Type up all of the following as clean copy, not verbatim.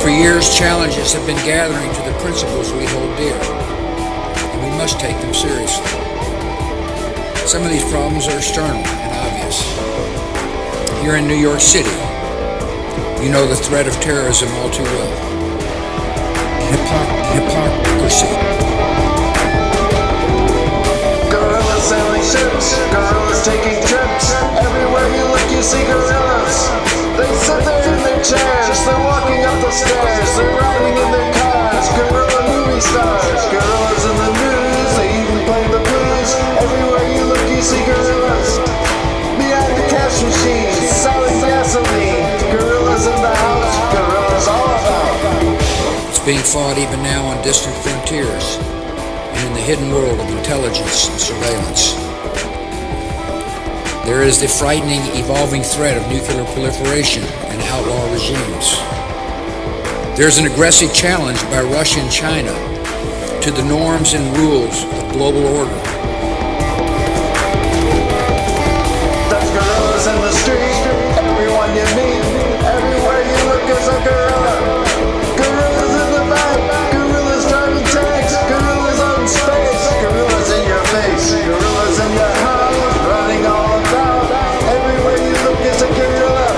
For years, challenges have been gathering to the principles we hold dear, and we must take them seriously. Some of these problems are external and obvious. Here in New York City, you know the threat of terrorism all too well. Hypocrisy. Gorillas sailing ships, gorillas taking trips. Everywhere you look you see gorillas. They sit there in their chairs, they're walking up the stairs, they're riding in their cars. Gorilla movie stars, gorillas in the news, they even play the blues. Everywhere you look you see gorillas. Behind the cash machines, selling gasoline. Gorillas in the house, gorillas all about. It's being fought even now on distant frontiers and in the hidden world of intelligence and surveillance. There is the frightening, evolving threat of nuclear proliferation and outlaw regimes. There's an aggressive challenge by Russia and China to the norms and rules of global order. There's gorillas in the street, everyone you meet, everywhere you look is a gorilla. Gorillas in the back, gorillas driving tanks, gorillas on space, gorillas in your face, gorillas in your house, running all about. Everywhere you look is a gorilla.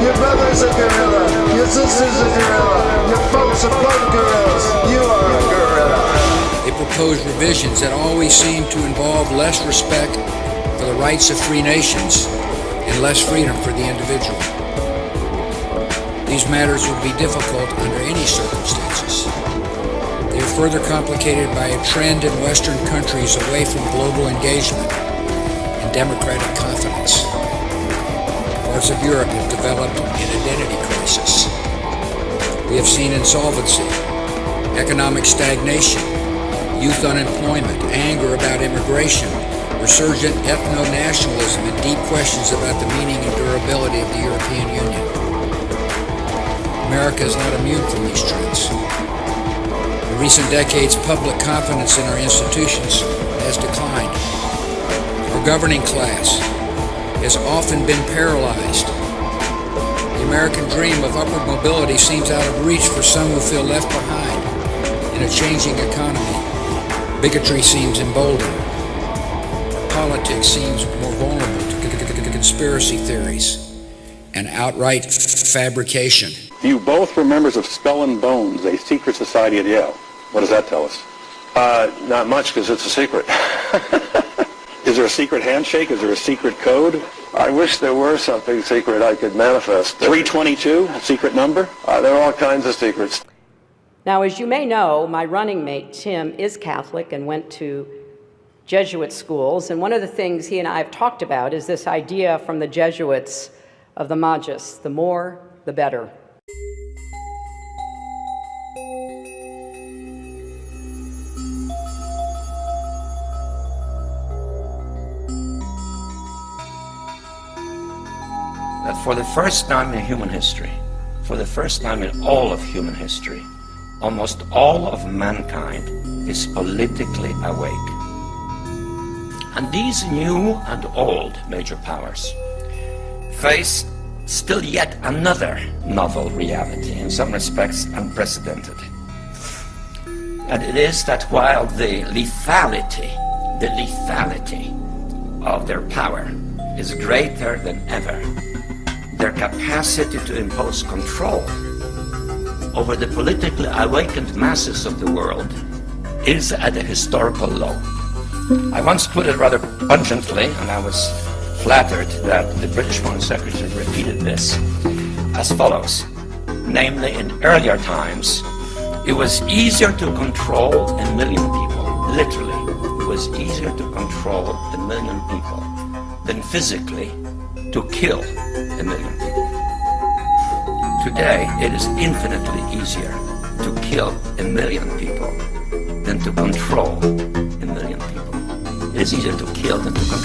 Your brother's a gorilla, your sister's a gorilla, your folks are both gorillas, you are a gorilla. They propose revisions that always seem to involve less respect for the rights of free nations and less freedom for the individual. These matters would be difficult under any circumstances. They are further complicated by a trend in Western countries away from global engagement and democratic confidence. Parts of Europe have developed an identity crisis. We have seen insolvency, economic stagnation, youth unemployment, anger about immigration, resurgent ethno-nationalism, and deep questions about the meaning and durability of the European Union. America is not immune from these trends. In recent decades, public confidence in our institutions has declined. Our governing class has often been paralyzed. The American dream of upward mobility seems out of reach for some who feel left behind in a changing economy. Bigotry seems emboldened. Politics seems more vulnerable to conspiracy theories and outright fabrication. You both were members of Skull and Bones, a secret society at Yale. What does that tell us? Not much, because it's a secret. Is there a secret handshake? Is there a secret code? I wish there were something secret I could manifest. 322, a secret number? There are all kinds of secrets. Now, as you may know, my running mate, Tim, is Catholic and went to Jesuit schools. And one of the things he and I have talked about is this idea from the Jesuits of the Magus, the more, the better. That for the first time in human history, for the first time in all of human history, almost all of mankind is politically awake. And these new and old major powers face still yet another novel reality, in some respects unprecedented. And it is that while the lethality of their power is greater than ever, their capacity to impose control over the politically awakened masses of the world is at a historical low. I once put it rather pungently, and I was flattered that the British Foreign Secretary repeated this, as follows. Namely, in earlier times, it was easier to control 1 million people. Literally, it was easier to control 1 million people than physically to kill 1 million people. Today, it is infinitely easier to kill 1 million people than to control 1 million people. It is easier to kill than to control.